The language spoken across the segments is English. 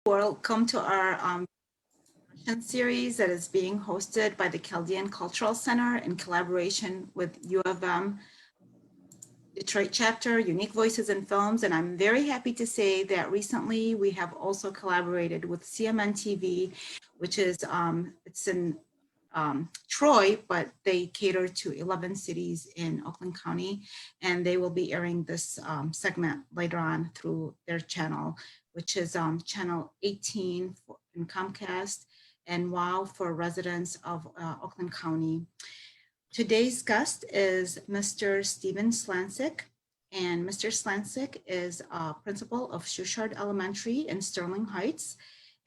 Welcome to our discussion series that is being hosted by the Chaldean Cultural Center in collaboration with U of M Detroit chapter, Unique Voices in Films. And I'm very happy to say that recently we have also collaborated with CMN TV, which is, it's in Troy, but they cater to 11 cities in Oakland County, and they will be airing this segment later on through their channel, which is channel 18 in Comcast and WOW for residents of Oakland County. Today's guest is Mr. Stephen Slancik, and Mr. Slancik is principal of Schuchard Elementary in Sterling Heights.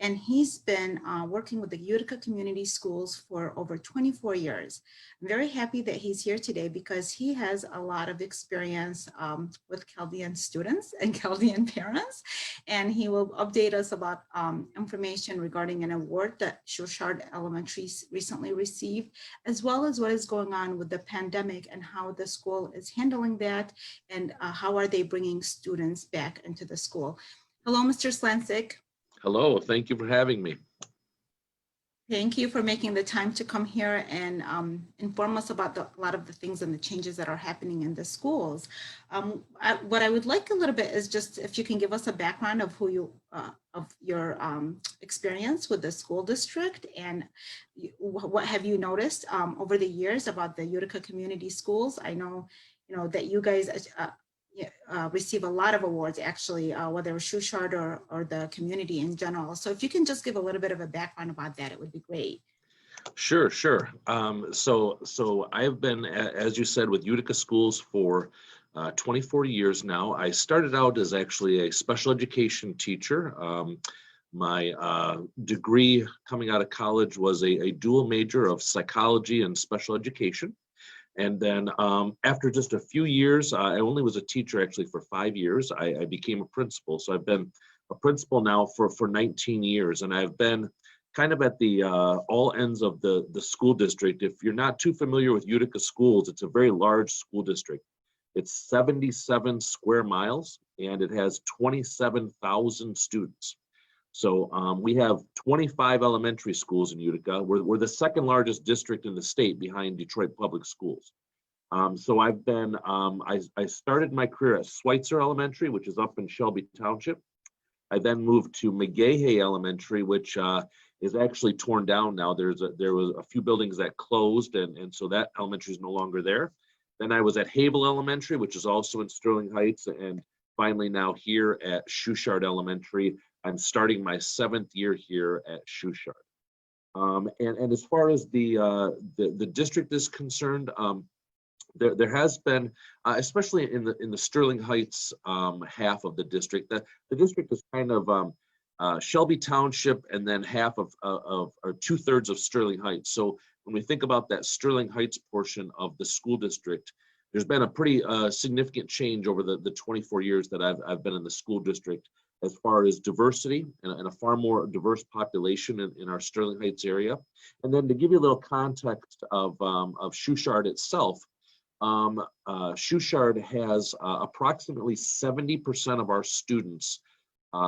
And he's been working with the Utica Community Schools for over 24 years. I'm very happy that he's here today because he has a lot of experience with Chaldean students and Chaldean parents. And he will update us about information regarding an award that Schuchard Elementary recently received, as well as what is going on with the pandemic and how the school is handling that and how are they bringing students back into the school. Hello, Mr. Slancik. Hello, thank you for having me. Thank you for making the time to come here and inform us about a lot of the things and the changes that are happening in the schools. What I would like a little bit is just if you can give us a background of who you, of your experience with the school district and what have you noticed over the years about the Utica Community Schools. I know, that you guys receive a lot of awards actually, whether it's Schuchard or the community in general. So if you can just give a little bit of a background about that, it would be great. Sure. So I've been, as you said, with Utica Schools for 24 years now. I started out as actually a special education teacher. My degree coming out of college was a dual major of psychology and special education. And then after just a few years, I only was a teacher actually for 5 years, I became a principal. So I've been a principal now for 19 years. And I've been kind of at the all ends of the school district. If you're not too familiar with Utica Schools, it's a very large school district. It's 77 square miles and it has 27,000 students. So we have 25 elementary schools in Utica. We're the second largest district in the state behind Detroit Public Schools. So I've been, I started my career at Schweitzer Elementary, which is up in Shelby Township. I then moved to McGahey Elementary, which is actually torn down now. There was a few buildings that closed, and so that elementary is no longer there. Then I was at Havel Elementary, which is also in Sterling Heights, and finally now here at Schuchard Elementary. I'm starting my 7th year here at Schuchard. And as far as the district is concerned, there has been, especially in the Sterling Heights half of the district, the district is kind of Shelby Township and then half of or 2/3 of Sterling Heights. So when we think about that Sterling Heights portion of the school district, there's been a pretty significant change over the 24 years that I've been in the school district as far as diversity and a far more diverse population in our Sterling Heights area. And then to give you a little context of Schuchard itself, Schuchard has approximately 70% of our students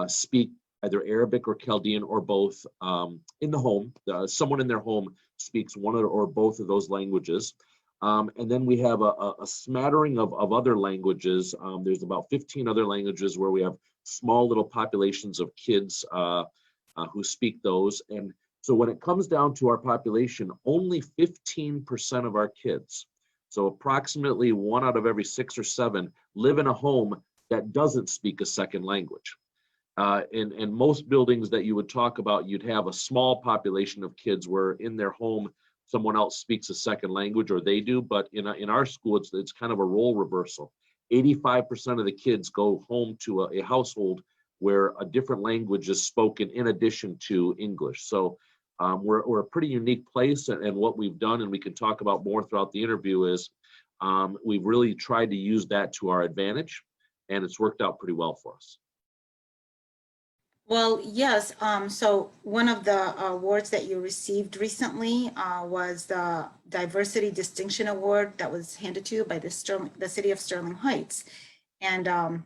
speak either Arabic or Chaldean or both in the home. Someone in their home speaks one or both of those languages. And then we have a smattering of other languages. There's about 15 other languages where we have small little populations of kids who speak those. And so when it comes down to our population, only 15% of our kids, so approximately 1 out of every 6 or 7, live in a home that doesn't speak a second language. In most buildings that you would talk about, you'd have a small population of kids where in their home, someone else speaks a second language or they do, but in our school, it's kind of a role reversal. 85% of the kids go home to a household where a different language is spoken in addition to English. So we're a pretty unique place, and what we've done, and we can talk about more throughout the interview, is we've really tried to use that to our advantage, and it's worked out pretty well for us. Well, yes. So one of the awards that you received recently was the Diversity Distinction Award that was handed to you by the city of Sterling Heights. And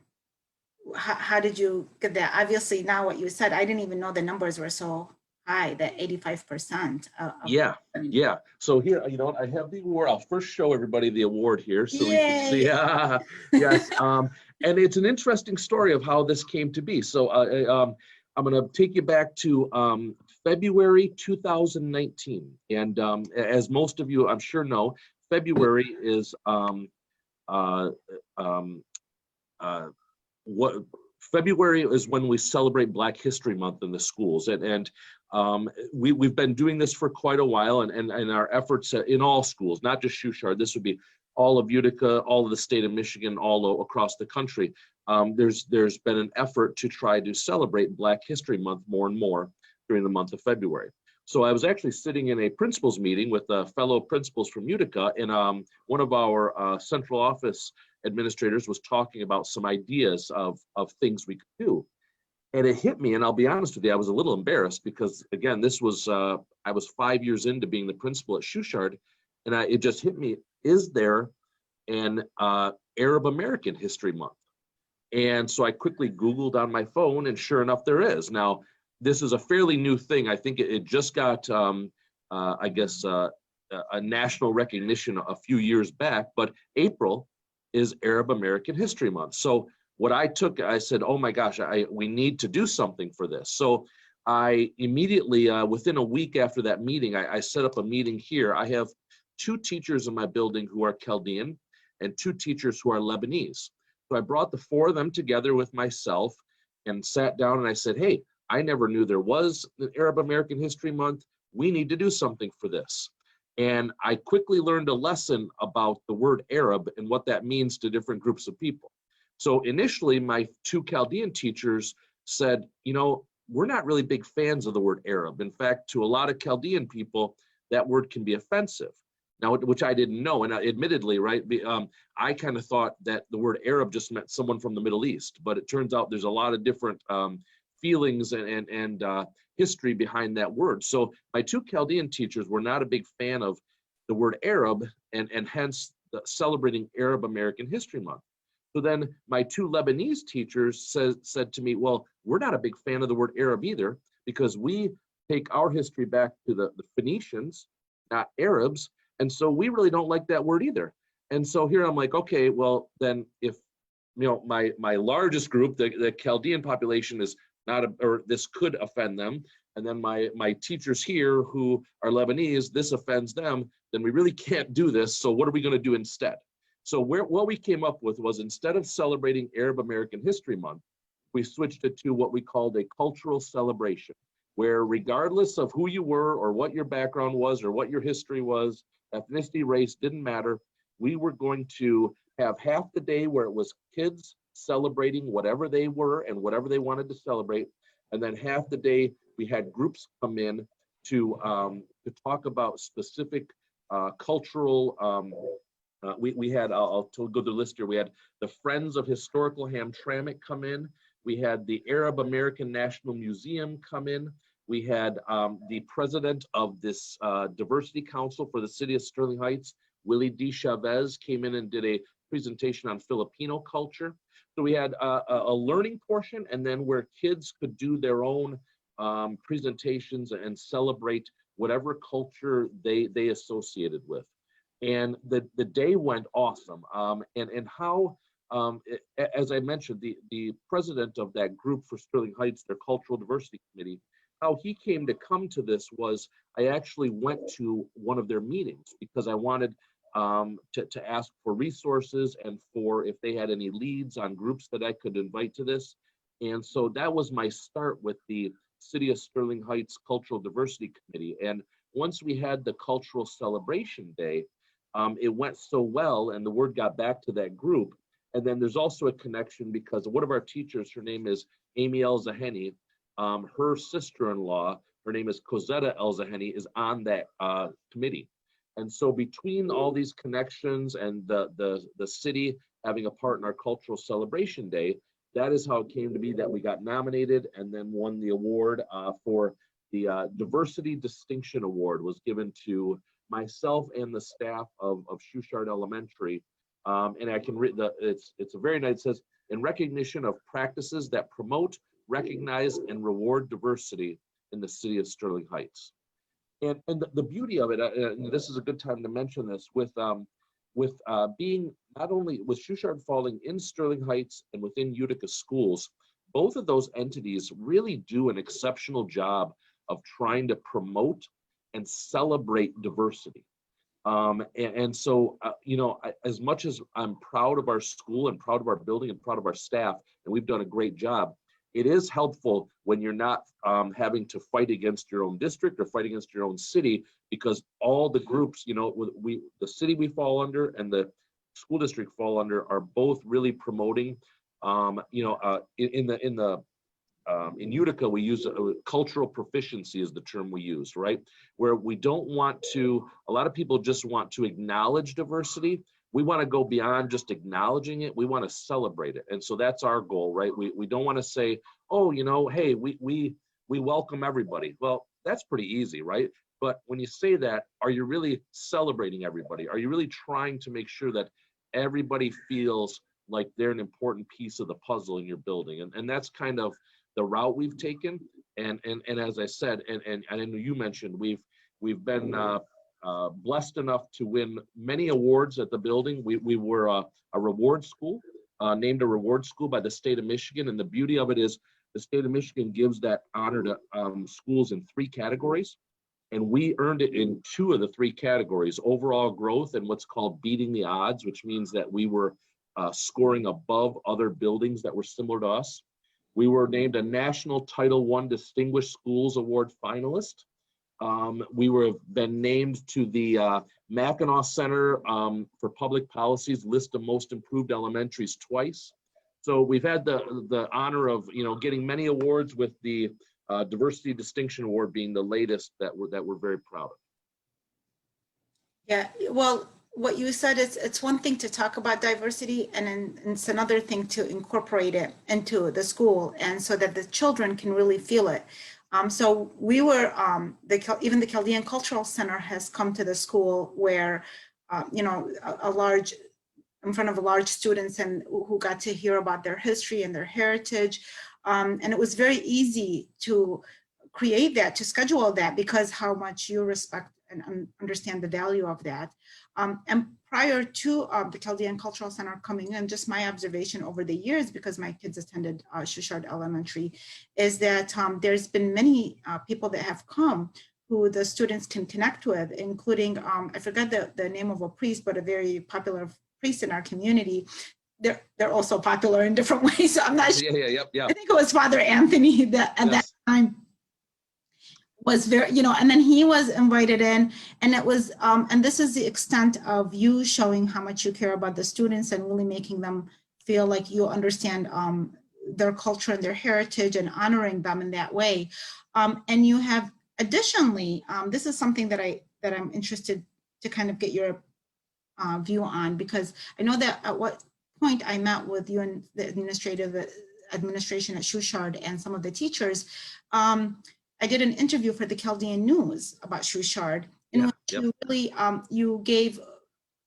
how did you get that? Obviously, now what you said, I didn't even know the numbers were so high, that 85% of. Yeah, yeah. So here, you know what, I have the award. I'll first show everybody the award here so we can see. Yay! Yes, and it's an interesting story of how this came to be. So I'm going to take you back to February 2019. And as most of you, I'm sure know, February is uh, um, what February is when we celebrate Black History Month in the schools, and we've been doing this for quite a while, and our efforts in all schools, not just Schuchard. This would be all of Utica, all of the state of Michigan, all across the country. There's been an effort to try to celebrate Black History Month more and more during the month of February. So I was actually sitting in a principals meeting with fellow principals from Utica, and one of our central office administrators was talking about some ideas of things we could do. And it hit me, and I'll be honest with you, I was a little embarrassed because, again, this was, I was 5 years into being the principal at Schuchard, and it just hit me, is there an Arab American History Month? And so I quickly Googled on my phone, and sure enough, there is. Now, this is a fairly new thing. I think it just got, I guess, a national recognition a few years back, but April is Arab American History Month. So what I took, I said, oh my gosh, we need to do something for this. So I immediately, within a week after that meeting, I set up a meeting here. I have 2 teachers in my building who are Chaldean and 2 teachers who are Lebanese. So I brought the 4 of them together with myself and sat down and I said, hey, I never knew there was an Arab American History Month. We need to do something for this. And I quickly learned a lesson about the word Arab and what that means to different groups of people. So initially, my 2 Chaldean teachers said, you know, we're not really big fans of the word Arab. In fact, to a lot of Chaldean people, that word can be offensive. Now, which I didn't know, and admittedly, right, I kind of thought that the word Arab just meant someone from the Middle East, but it turns out there's a lot of different feelings and history behind that word. So my 2 Chaldean teachers were not a big fan of the word Arab, and hence celebrating Arab American History Month. So then my 2 Lebanese teachers said to me, well, we're not a big fan of the word Arab either, because we take our history back to the Phoenicians, not Arabs, and so we really don't like that word either. And so here I'm like, okay, well then if, you know, my largest group, the Chaldean population is not, or this could offend them, and then my teachers here who are Lebanese, this offends them, then we really can't do this. So what are we going to do instead? So what we came up with was, instead of celebrating Arab American History Month, we switched it to what we called a cultural celebration, where regardless of who you were or what your background was or what your history was, ethnicity, race, didn't matter. We were going to have half the day where it was kids celebrating whatever they were and whatever they wanted to celebrate. And then half the day we had groups come in to talk about specific cultural, we had, I'll go through the list here. We had the Friends of Historical Hamtramck come in. We had the Arab American National Museum come in. We had the president of this Diversity Council for the city of Sterling Heights, Willie D. Chavez, came in and did a presentation on Filipino culture. So we had a learning portion, and then where kids could do their own presentations and celebrate whatever culture they associated with. And the day went awesome. And how, as I mentioned, the president of that group for Sterling Heights, their Cultural Diversity Committee, how he came to come to this was, I actually went to one of their meetings because I wanted to ask for resources and for if they had any leads on groups that I could invite to this. And so that was my start with the City of Sterling Heights Cultural Diversity Committee. And once we had the Cultural Celebration Day, it went so well, and the word got back to that group. And then there's also a connection because one of our teachers, her name is Amy El-Zaheni, her sister-in-law, her name is Cosetta El-Zaheni, is on that committee. And so between all these connections and the city having a part in our Cultural Celebration Day, that is how it came to be that we got nominated and then won the award for the Diversity Distinction Award was given to myself and the staff of Schuchard Elementary And I can read it's a very nice, it says, in recognition of practices that promote, recognize, and reward diversity in the city of Sterling Heights. And the beauty of it, and this is a good time to mention this, with being not only with Schuchard falling in Sterling Heights and within Utica schools, both of those entities really do an exceptional job of trying to promote and celebrate diversity. So, as much as I'm proud of our school and proud of our building and proud of our staff, and we've done a great job, it is helpful when you're not having to fight against your own district or fight against your own city, because all the groups, the city we fall under and the school district fall under are both really promoting, in Utica, we use cultural proficiency is the term we use, right? Where we don't want to, a lot of people just want to acknowledge diversity. We want to go beyond just acknowledging it. We want to celebrate it. And so that's our goal, right? We don't want to say, oh, hey, we welcome everybody. Well, that's pretty easy, right? But when you say that, are you really celebrating everybody? Are you really trying to make sure that everybody feels like they're an important piece of the puzzle in your building? And that's kind of the route we've taken, and as I said, and I know you mentioned, we've been blessed enough to win many awards at the building. We were a reward school, named a reward school by the state of Michigan, and the beauty of it is the state of Michigan gives that honor to schools in 3 categories, and we earned it in 2 of the 3 categories: overall growth and what's called beating the odds, which means that we were scoring above other buildings that were similar to us. We were named a National Title I Distinguished Schools Award finalist. We have been named to the Mackinaw Center for Public Policy's list of most improved elementaries twice. So we've had the honor of getting many awards, with the Diversity Distinction Award being the latest that we're very proud of. Yeah, well, what you said is, it's one thing to talk about diversity, and then it's another thing to incorporate it into the school, and so that the children can really feel it. So we were, even the Chaldean Cultural Center has come to the school where, in front of a large students, and who got to hear about their history and their heritage. And it was very easy to create that, to schedule that, because how much you respect and understand the value of that. And prior to the Chaldean Cultural Center coming in, just my observation over the years, because my kids attended Schuchard Elementary, is that there's been many people that have come who the students can connect with, including, I forgot the name of a priest, but a very popular priest in our community. They're also popular in different ways, so I'm not sure. Yeah. I think it was Father Anthony that at that time was very, and then he was invited in, and it was, and this is the extent of you showing how much you care about the students and really making them feel like you understand their culture and their heritage, and honoring them in that way. And you have additionally, this is something that I'm interested to kind of get your view on, because I know that at what point I met with you and the administration at Schuchard and some of the teachers. I did an interview for the Chaldean News about Schuchard, in which you really, you gave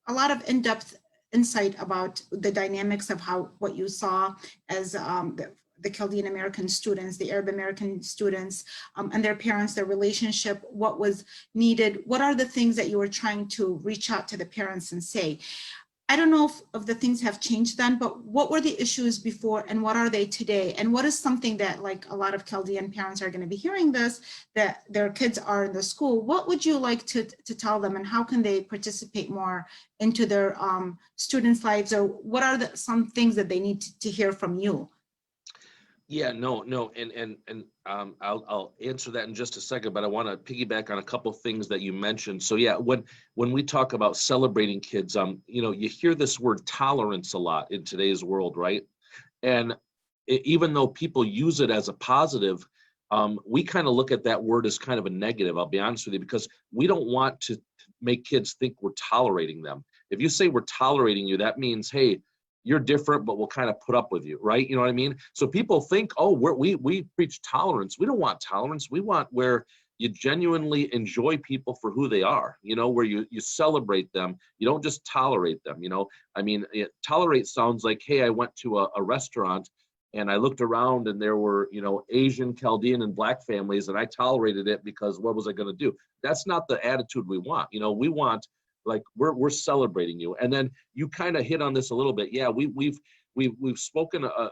a lot of in-depth insight about the dynamics of what you saw as the Chaldean American students, the Arab American students, and their parents, their relationship, what was needed, what are the things that you were trying to reach out to the parents and say. I don't know if the things have changed then, but what were the issues before and what are they today? And what is something that, like, a lot of Chaldean parents are going to be hearing this, that their kids are in the school, what would you like to tell them, and how can they participate more into their students' lives, or what are some things that they need to hear from you? Yeah, no, and I'll answer that in just a second, but I want to piggyback on a couple things that you mentioned. So yeah, when we talk about celebrating kids, you hear this word tolerance a lot in today's world, right? And even though people use it as a positive, we kind of look at that word as kind of a negative, I'll be honest with you, because we don't want to make kids think we're tolerating them. If you say we're tolerating you, that means, hey, you're different, but we'll kind of put up with you, right? You know what I mean? So people think, oh, we preach tolerance. We don't want tolerance. We want where you genuinely enjoy people for who they are, where you celebrate them. You don't just tolerate them, I mean, tolerate sounds like, hey, I went to a restaurant and I looked around and there were, Asian, Chaldean, and Black families, and I tolerated it because what was I going to do? That's not the attitude we want. We want, like, we're celebrating you. And then you kind of hit on this a little bit. Yeah, we've spoken on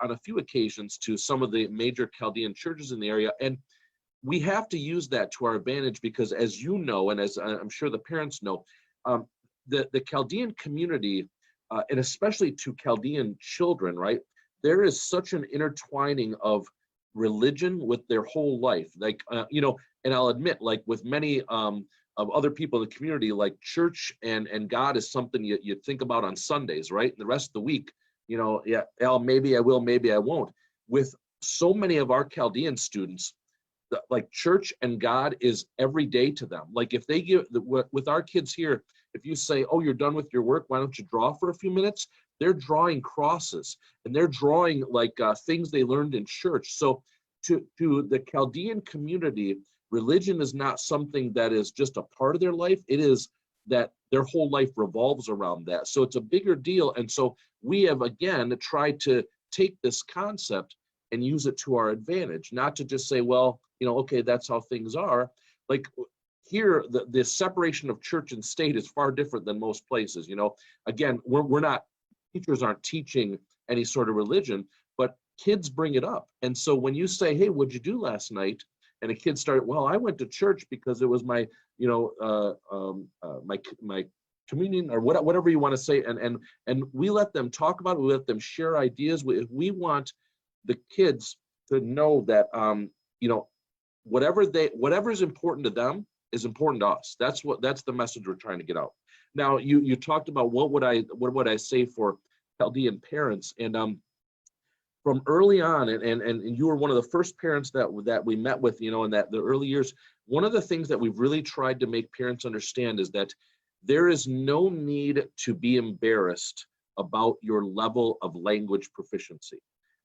a few occasions to some of the major Chaldean churches in the area, and we have to use that to our advantage because, as you know, and as I'm sure the parents know, the Chaldean community, and especially to Chaldean children, right? There is such an intertwining of religion with their whole life. Like, and I'll admit, like with many of other people in the community, like church and God is something you think about on Sundays, right? And the rest of the week, yeah, maybe I will, maybe I won't. With so many of our Chaldean students, like church and God is every day to them. Like if they with our kids here, if you say, oh, you're done with your work, why don't you draw for a few minutes? They're drawing crosses and they're drawing like things they learned in church. So to the Chaldean community, religion is not something that is just a part of their life. It is that their whole life revolves around that. So it's a bigger deal. And so we have, again, tried to take this concept and use it to our advantage, not to just say, well, okay, that's how things are. Like here, the separation of church and state is far different than most places. Again, we're not, teachers aren't teaching any sort of religion, but kids bring it up. And so when you say, hey, what'd you do last night? And a kid started, well, I went to church because it was my, my communion or whatever you want to say. And we let them talk about it. We let them share ideas. We want the kids to know that, whatever is important to them is important to us. That's the message we're trying to get out. Now, you talked about what would I say for Chaldean parents, and from early on, and you were one of the first parents that we met with, in the early years. One of the things that we've really tried to make parents understand is that there is no need to be embarrassed about your level of language proficiency.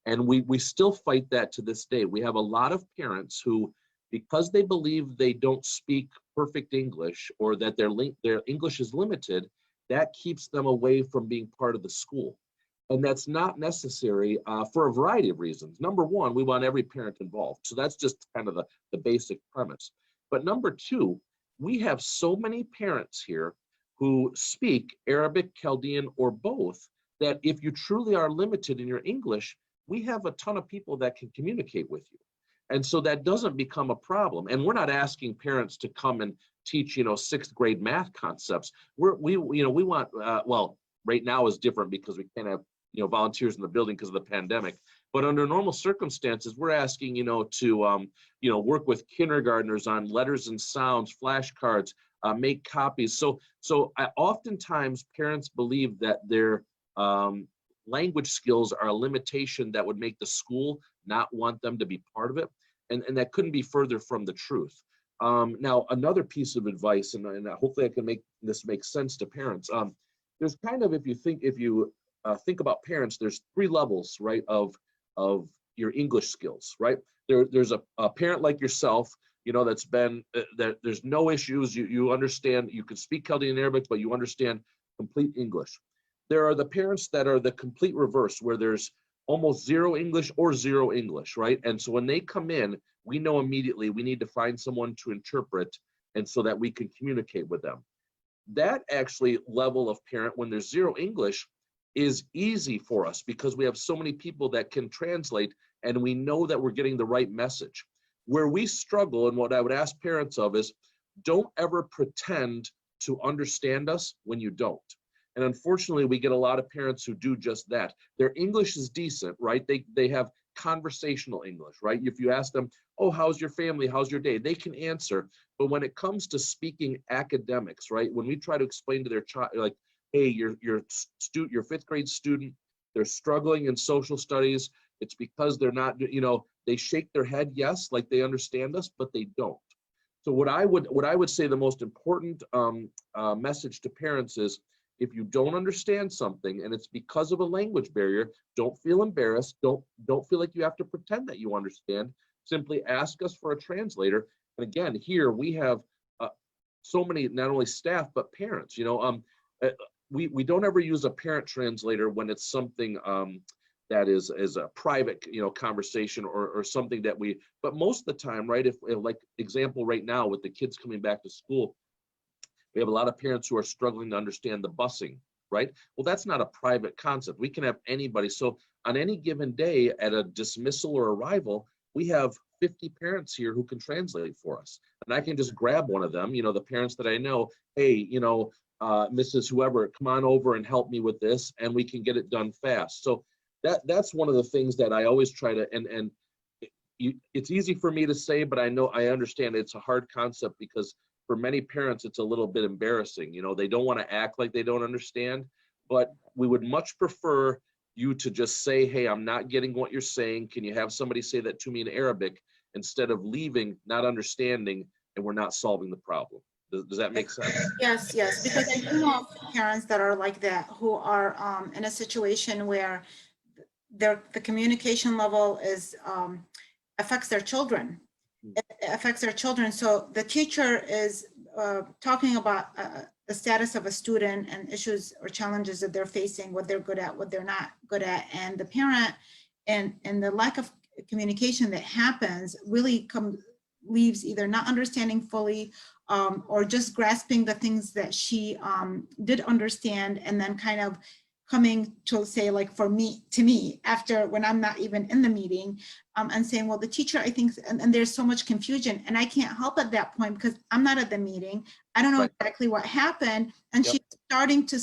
And we still fight that to this day. We have a lot of parents who, because they believe they don't speak perfect English or that their English is limited, that keeps them away from being part of the school. And that's not necessary for a variety of reasons. Number one, we want every parent involved. So that's just kind of the basic premise. But number two, we have so many parents here who speak Arabic, Chaldean, or both, that if you truly are limited in your English, we have a ton of people that can communicate with you. And so that doesn't become a problem. And we're not asking parents to come and teach, sixth grade math concepts. We want, well, right now is different because we can't have, volunteers in the building because of the pandemic. But under normal circumstances, we're asking, to, work with kindergartners on letters and sounds, flashcards, make copies. So oftentimes parents believe that their language skills are a limitation that would make the school not want them to be part of it. And that couldn't be further from the truth. Now, another piece of advice, and hopefully I can make this make sense to parents. There's kind of, if you think about parents, there's three levels, right, of your English skills, right? There's a parent like yourself, that's been, that there's no issues. You understand, you can speak Chaldean and Arabic, but you understand complete English. There are the parents that are the complete reverse, where there's almost zero English or zero English, right? And so when they come in, we know immediately we need to find someone to interpret, and so that we can communicate with them. That actually level of parent, when there's zero English, is easy for us because we have so many people that can translate, and we know that we're getting the right message. Where we struggle, and what I would ask parents of, is don't ever pretend to understand us when you don't. And unfortunately, we get a lot of parents who do just that. Their English is decent, right? They have conversational English, right? If you ask them, oh, how's your family? How's your day? They can answer. But when it comes to speaking academics, right? When we try to explain to their child, like, hey, your fifth grade student, they're struggling in social studies. It's because they're not, they shake their head, yes, like they understand us, but they don't. So what I would say the most important message to parents is, if you don't understand something and it's because of a language barrier, don't feel embarrassed. Don't feel like you have to pretend that you understand. Simply ask us for a translator. And again, here we have so many, not only staff, but parents, we don't ever use a parent translator when it's something that is a private, conversation or something that but most of the time, right, if like example right now with the kids coming back to school, we have a lot of parents who are struggling to understand the busing, right? Well, that's not a private concept. We can have anybody. So on any given day at a dismissal or arrival, we have 50 parents here who can translate for us. And I can just grab one of them, the parents that I know, hey, Mrs. Whoever, come on over and help me with this, and we can get it done fast. So that's one of the things that I always try to, and it's easy for me to say, but I understand it's a hard concept because for many parents, it's a little bit embarrassing. They don't want to act like they don't understand, but we would much prefer you to just say, hey, I'm not getting what you're saying. Can you have somebody say that to me in Arabic instead of leaving, not understanding, and we're not solving the problem? Does that make sense? Yes, because I do know parents that are like that, who are in a situation where the communication level is affects their children. It affects their children. So the teacher is talking about the status of a student and issues or challenges that they're facing, what they're good at, what they're not good at, and the parent and the lack of communication that happens really leaves either not understanding fully or just grasping the things that she did understand, and then kind of coming to say, like, to me after, when I'm not even in the meeting, and saying, well, the teacher, I think, and there's so much confusion, and I can't help at that point because I'm not at the meeting. I don't know exactly what happened. And she's trying to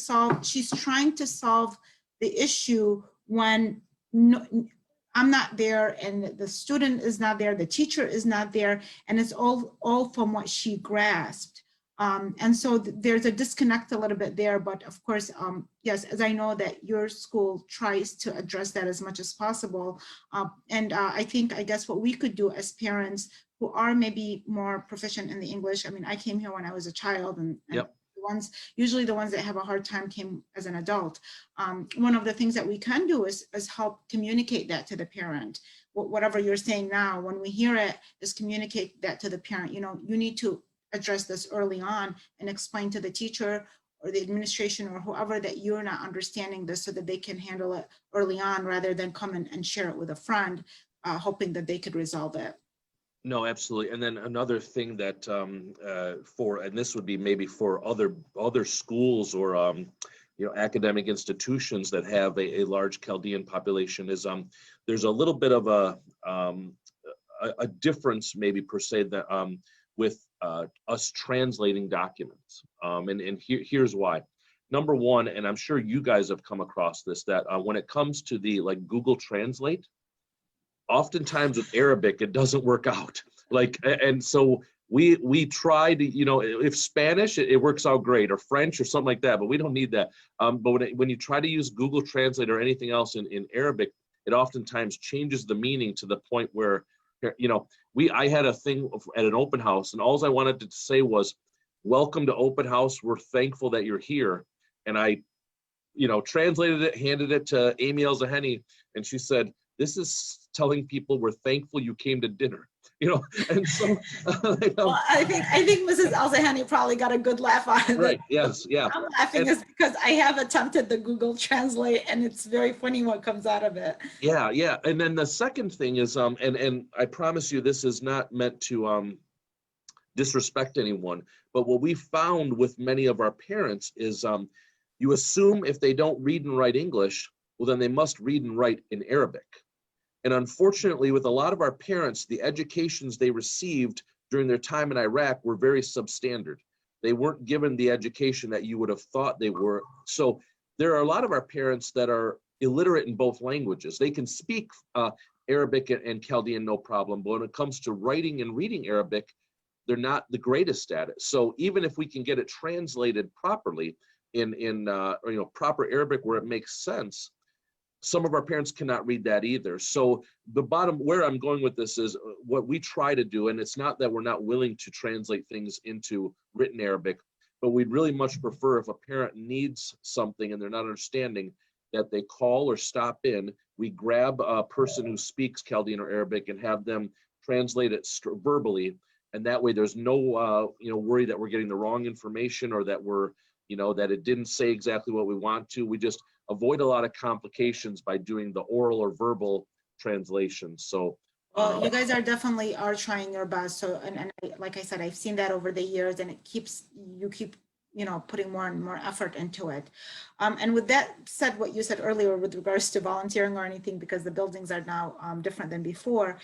solve the issue when I'm not there, and the student is not there, the teacher is not there, and it's all from what she grasped. And so there's a disconnect a little bit there, but of course, yes, as I know that your school tries to address that as much as possible. And I guess what we could do as parents who are maybe more proficient in the English. I mean, I came here when I was a child, and usually the ones that have a hard time came as an adult. One of the things that we can do is help communicate that to the parent. Whatever you're saying now, when we hear it, is communicate that to the parent. You need to address this early on and explain to the teacher or the administration or whoever that you're not understanding this, so that they can handle it early on rather than come and share it with a friend, hoping that they could resolve it. No, absolutely. And then another thing that and this would be maybe for other schools or academic institutions that have a large Chaldean population, is there's a little bit of a difference maybe per se that with us translating documents. And here's why. Number one, and I'm sure you guys have come across this, that when it comes to the Google Translate, oftentimes with Arabic, it doesn't work out. And so we try to, if Spanish, it works out great, or French or something like that, but we don't need that. But when you try to use Google Translate or anything else in Arabic, it oftentimes changes the meaning to the point where, I had a thing at an open house, and all I wanted to say was, welcome to open house. We're thankful that you're here. And I, translated it, handed it to Amy Elzaheni, and she said, this is telling people we're thankful you came to dinner, and so. Well, I think Mrs. Elzaheni probably got a good laugh out of it. Right, yes, yeah. I'm laughing is because I have attempted the Google Translate, and it's very funny what comes out of it. Yeah. And then the second thing is, and I promise you, this is not meant to disrespect anyone, but what we found with many of our parents is you assume if they don't read and write English, well, then they must read and write in Arabic. And unfortunately, with a lot of our parents, the educations they received during their time in Iraq were very substandard. They weren't given the education that you would have thought they were. So there are a lot of our parents that are illiterate in both languages. They can speak Arabic and Chaldean, no problem. But when it comes to writing and reading Arabic, they're not the greatest at it. So even if we can get it translated properly in proper Arabic where it makes sense, some of our parents cannot read that either. So where I'm going with this is what we try to do, and it's not that we're not willing to translate things into written Arabic, but we'd really much prefer if a parent needs something and they're not understanding, that they call or stop in. We grab a person who speaks Chaldean or Arabic and have them translate it verbally. and that way there's no worry that we're getting the wrong information, or that we're that it didn't say exactly what we want to. We just avoid a lot of complications by doing the oral or verbal translations. So well, you guys definitely trying your best. So, like I said, I've seen that over the years, and you keep putting more and more effort into it. And with that said, what you said earlier with regards to volunteering or anything, because the buildings are now different than before.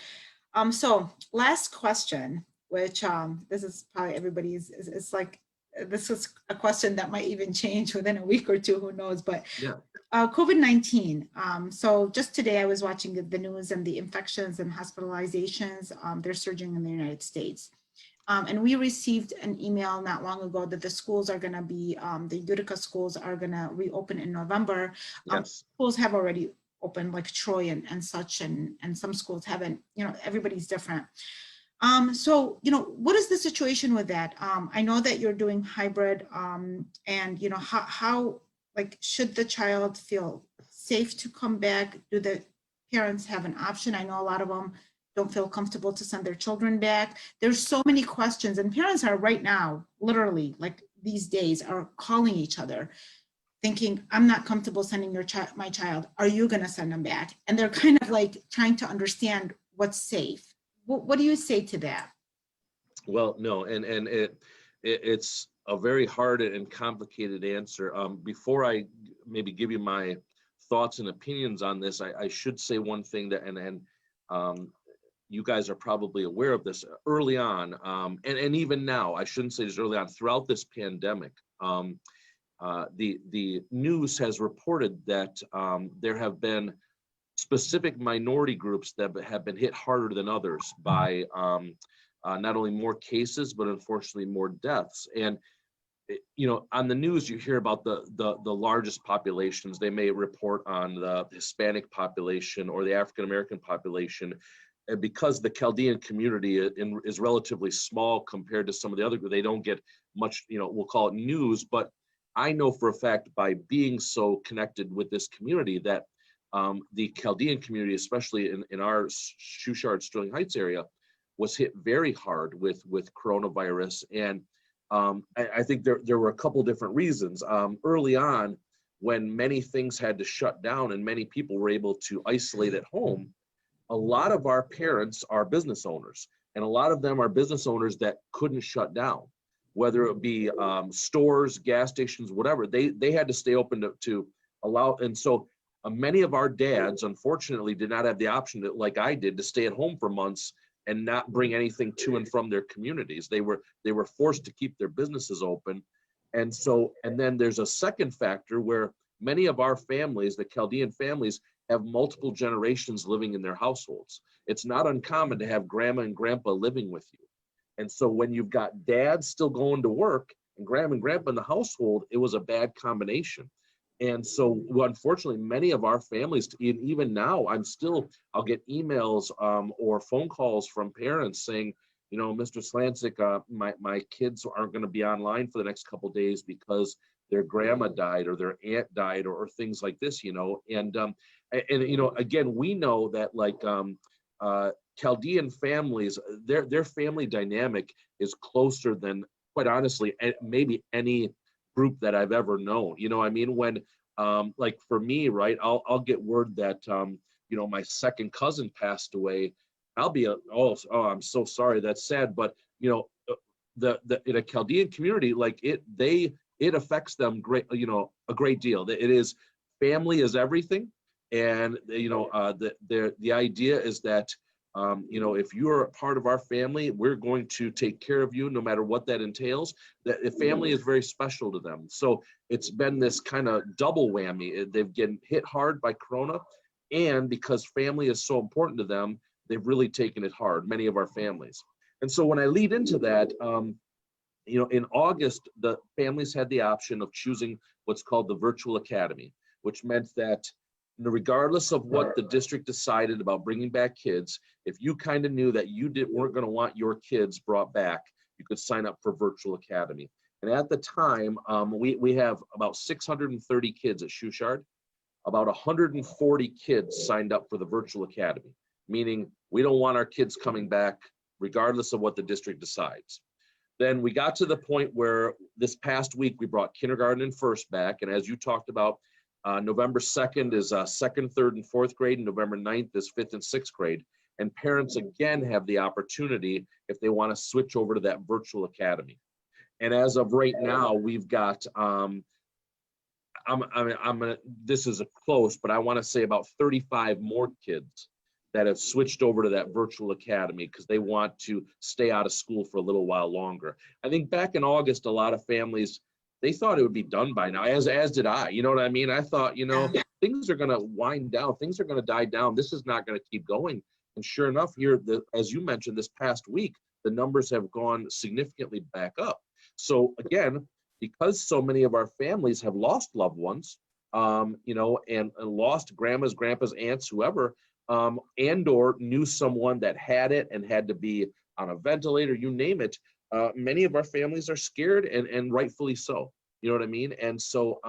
So last question, which this is probably everybody's, it's like, this is a question that might even change within a week or two, who knows, but yeah. COVID-19. So just today I was watching the news, and the infections and hospitalizations, they're surging in the United States. And we received an email not long ago that the schools are going to be, the Utica schools are going to reopen in November. Yes. Schools have already opened, like Troy and such, and some schools haven't, everybody's different. So, what is the situation with that? I know that you're doing hybrid, and, how, like, should the child feel safe to come back? Do the parents have an option? I know a lot of them don't feel comfortable to send their children back. There's so many questions, and parents are right now, literally, like these days, are calling each other thinking, I'm not comfortable sending my child. Are you going to send them back? And they're kind of like trying to understand what's safe. What do you say to that? Well, no, and it's a very hard and complicated answer. Before I maybe give you my thoughts and opinions on this, I should say one thing that, and you guys are probably aware of this early on, and even now, I shouldn't say this early on, throughout this pandemic, the news has reported that there have been specific minority groups that have been hit harder than others by not only more cases, but unfortunately more deaths. And on the news, you hear about the largest populations. They may report on the Hispanic population or the African American population. And because the Chaldean community is relatively small compared to some of the other groups, they don't get much, we'll call it news. But I know for a fact, by being so connected with this community, that the Chaldean community, especially in our Schuchard Sterling Heights area, was hit very hard with coronavirus. And I think there were a couple different reasons. Early on, when many things had to shut down and many people were able to isolate at home, a lot of our parents are business owners, and a lot of them are business owners that couldn't shut down, whether it be stores, gas stations, whatever. They had to stay open to allow. And so many of our dads, unfortunately, did not have the option, like I did, to stay at home for months and not bring anything to and from their communities. They were forced to keep their businesses open. And then there's a second factor where many of our families, the Chaldean families, have multiple generations living in their households. It's not uncommon to have grandma and grandpa living with you. And so when you've got dad still going to work and grandma and grandpa in the household, it was a bad combination. And so, unfortunately, many of our families, even now, I'll get emails or phone calls from parents saying, Mr. Slancik, my kids aren't going to be online for the next couple of days because their grandma died or their aunt died or things like this, And again, we know that, like, Chaldean families, their family dynamic is closer than, quite honestly, maybe any group that I've ever known. When like for me, right, I'll get word that my second cousin passed away. I'll be I'm so sorry, that's sad. But the in a Chaldean community, like it affects them a great deal. It is, family is everything. And the idea is that if you're a part of our family, we're going to take care of you no matter what that entails. That the family is very special to them. So it's been this kind of double whammy. They've getting hit hard by Corona, and because family is so important to them, they've really taken it hard, many of our families. And so when I lead into that, in August, the families had the option of choosing what's called the virtual academy, which meant that regardless of what the district decided about bringing back kids, if you kind of knew that you weren't going to want your kids brought back, you could sign up for virtual academy. And at the time, we have about 630 kids at Schuchard. About 140 kids signed up for the virtual academy, meaning we don't want our kids coming back regardless of what the district decides. Then we got to the point where this past week we brought kindergarten and first back. And as you talked about, November 2nd is second, third, and fourth grade, and November 9th is fifth and sixth grade. And parents again have the opportunity if they want to switch over to that virtual academy. And as of right now, we've got, this is a close, but I want to say about 35 more kids that have switched over to that virtual academy because they want to stay out of school for a little while longer. I think back in August, a lot of families, they thought it would be done by now, as did I. You know what I mean? I thought, you know, things are going to wind down. Things are going to die down. This is not going to keep going. And sure enough, here, as you mentioned, this past week, the numbers have gone significantly back up. So again, because so many of our families have lost loved ones, you know, and lost grandmas, grandpas, aunts, whoever, and or knew someone that had it and had to be on a ventilator, you name it, many of our families are scared, and rightfully so. You know what I mean? And so,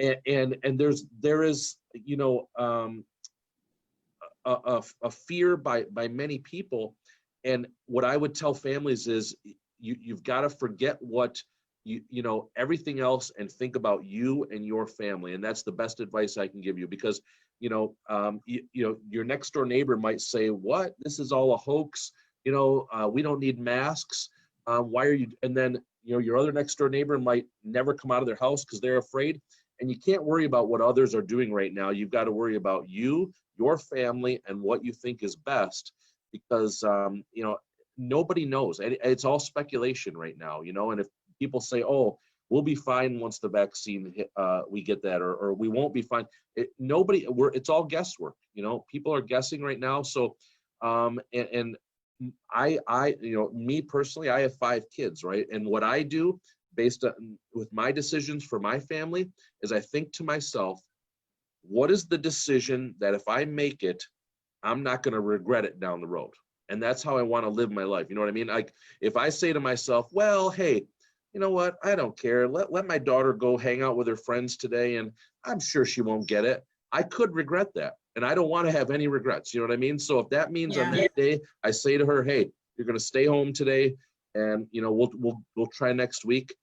and there is, you know, a fear by many people. And what I would tell families is you've got to forget what you know, everything else, and think about you and your family. And that's the best advice I can give you, because you know, your next door neighbor might say, what, this is all a hoax, you know, we don't need masks, why are you, and then, you know, your other next door neighbor might never come out of their house because they're afraid. And you can't worry about what others are doing right now. You've got to worry about you, your family, and what you think is best, because you know, nobody knows. It's all speculation right now, you know. And if people say, oh, we'll be fine once the vaccine we get that, or we won't be fine, it's all guesswork, you know. People are guessing right now. So and I you know, me personally, I have 5 kids, right? And what I do based on with my decisions for my family is I think to myself, what is the decision that if I make it, I'm not going to regret it down the road? And that's how I want to live my life. You know what I mean? Like, if I say to myself, well, hey, you know what, I don't care, let my daughter go hang out with her friends today, and I'm sure she won't get it, I could regret that. And I don't want to have any regrets. You know what I mean? So if that means on that day I say to her, hey, you're going to stay home today, and you know, we'll try next week.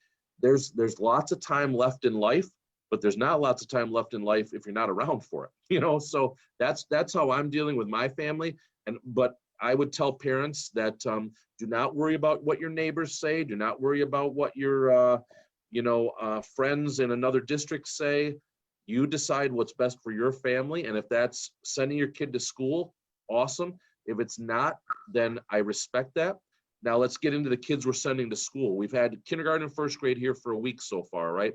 There's lots of time left in life, but there's not lots of time left in life if you're not around for it. You know, so that's how I'm dealing with my family. But I would tell parents that do not worry about what your neighbors say. Do not worry about what your friends in another district say. You decide what's best for your family, and if that's sending your kid to school, awesome. If it's not, then I respect that. Now let's get into the kids we're sending to school. We've had kindergarten and first grade here for a week so far, right?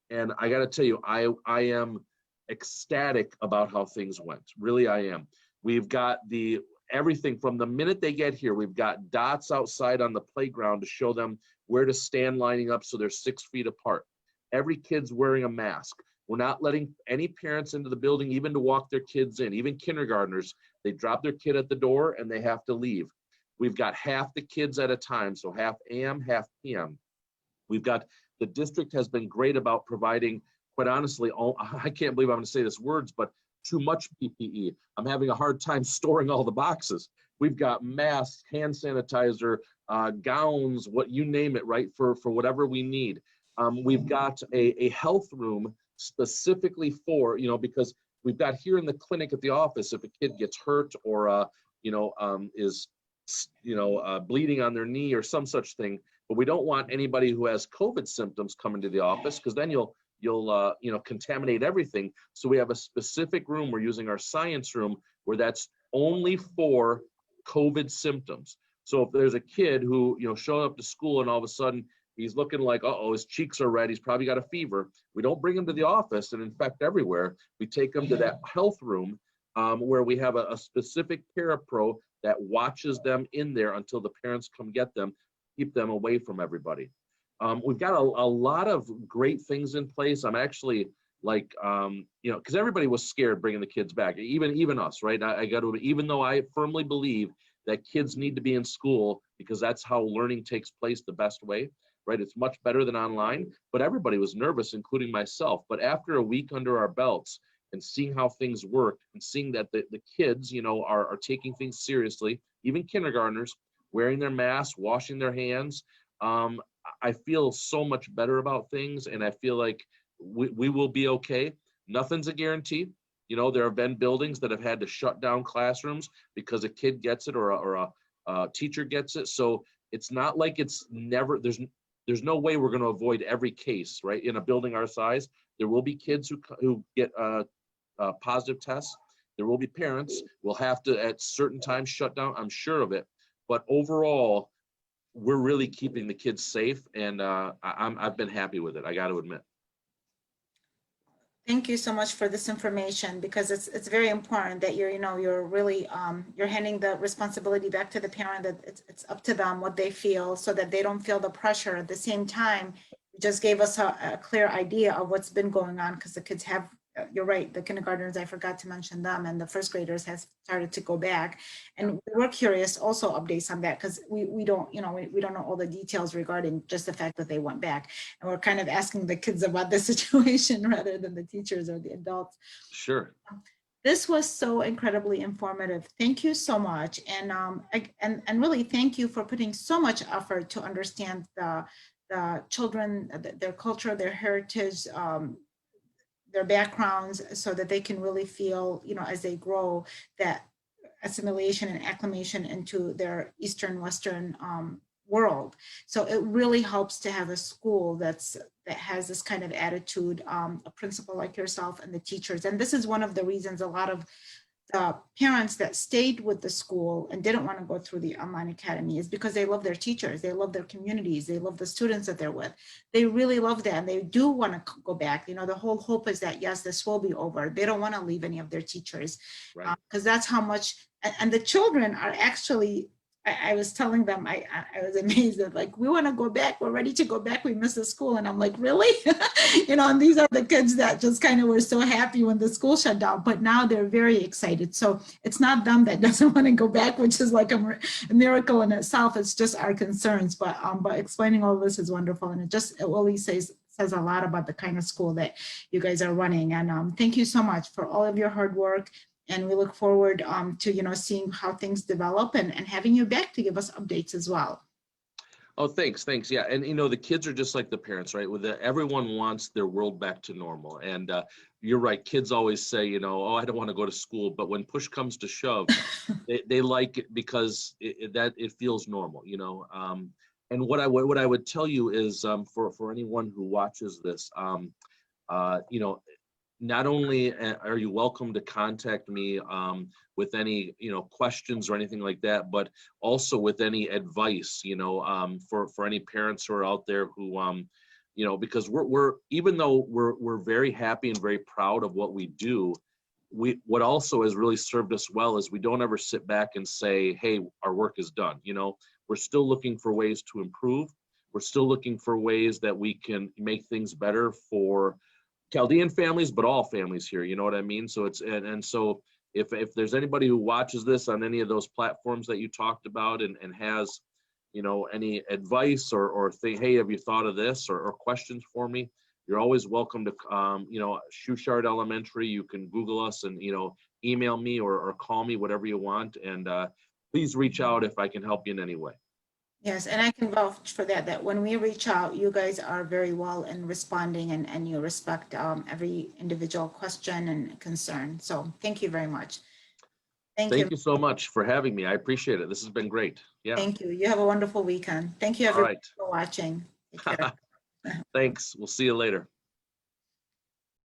And I got to tell you, I am ecstatic about how things went. Really, I am. We've got everything from the minute they get here. We've got dots outside on the playground to show them where to stand lining up so they're 6 feet apart. Every kid's wearing a mask. We're not letting any parents into the building even to walk their kids in. Even kindergartners, they drop their kid at the door and they have to leave. We've got half the kids at a time, so half AM, half PM. The district has been great about providing, quite honestly, I can't believe I'm going to say this words, but too much PPE. I'm having a hard time storing all the boxes. We've got masks, hand sanitizer, gowns, what you name it, right, for whatever we need. We've got a health room specifically for, you know, because we've got here in the clinic at the office, if a kid gets hurt or, is, bleeding on their knee or some such thing, but we don't want anybody who has COVID symptoms coming to the office, because then you'll contaminate everything. So we have a specific room. We're using our science room where that's only for COVID symptoms. So if there's a kid who, showing up to school and all of a sudden he's looking like, his cheeks are red, he's probably got a fever, we don't bring him to the office and infect everywhere. We take him to that health room where we have a specific parapro that watches them in there until the parents come get them, keep them away from everybody. We've got a lot of great things in place. I'm actually like, because everybody was scared bringing the kids back, even us, right? I got to, even though I firmly believe that kids need to be in school because that's how learning takes place the best way, right? It's much better than online, but everybody was nervous, including myself. But after a week under our belts and seeing how things worked and seeing that the kids, are taking things seriously, even kindergartners, wearing their masks, washing their hands, I feel so much better about things, and I feel like we will be okay. Nothing's a guarantee. You know, there have been buildings that have had to shut down classrooms because a kid gets it or a teacher gets it. So it's not like it's never, there's no way we're going to avoid every case, right? In a building our size, there will be kids who get positive tests. There will be parents. We'll have to at certain times shut down. I'm sure of it. But overall, we're really keeping the kids safe, and I've been happy with it. I got to admit. Thank you so much for this information, because it's very important that you're really you're handing the responsibility back to the parent, that it's up to them what they feel, so that they don't feel the pressure. At the same time, you just gave us a clear idea of what's been going on, because the kids have, you're right, the kindergartners, I forgot to mention them, and the first graders has started to go back. And we're curious also updates on that, because we don't, we don't know all the details regarding just the fact that they went back. And we're kind of asking the kids about the situation rather than the teachers or the adults. Sure. This was so incredibly informative. Thank you so much. And and really thank you for putting so much effort to understand the children, their culture, their heritage, their backgrounds, so that they can really feel, as they grow, that assimilation and acclimation into their Eastern Western world. So it really helps to have a school that has this kind of attitude, a principal like yourself and the teachers. And this is one of the reasons a lot of the parents that stayed with the school and didn't want to go through the online academy is because they love their teachers, they love their communities, they love the students that they're with. They really love that, and they do want to go back. The whole hope is that, yes, this will be over. They don't want to leave any of their teachers, because that's how much, and the children are actually, I was telling them, I was amazed that, like, we want to go back, we're ready to go back, we miss the school. And I'm like, really? And these are the kids that just kind of were so happy when the school shut down, but now they're very excited. So it's not them that doesn't want to go back, which is like a miracle in itself. It's just our concerns. But explaining all this is wonderful, and it really says a lot about the kind of school that you guys are running. And thank you so much for all of your hard work. And we look forward to, seeing how things develop and having you back to give us updates as well. Oh, thanks. Yeah. And, the kids are just like the parents, right? Everyone wants their world back to normal. And you're right. Kids always say, oh, I don't want to go to school. But when push comes to shove, they like it because it feels normal, And what I would tell you is for anyone who watches this, not only are you welcome to contact me with any questions or anything like that, but also with any advice, for any parents who are out there who because we're even though we're very happy and very proud of what we do, what also has really served us well is we don't ever sit back and say, hey, our work is done. We're still looking for ways to improve. We're still looking for ways that we can make things better for Chaldean families, but all families here, you know what I mean? So and so if there's anybody who watches this on any of those platforms that you talked about and has, any advice or think, hey, have you thought of this or questions for me? You're always welcome to, Schuchard Elementary. You can Google us and, email me or call me, whatever you want. And please reach out if I can help you in any way. Yes, and I can vouch for that when we reach out, you guys are very well in responding, and you respect every individual question and concern. So thank you very much. Thank you so much for having me. I appreciate it. This has been great. Yeah. Thank you. You have a wonderful weekend. Thank you, everyone, for watching. Take care. Thanks. We'll see you later.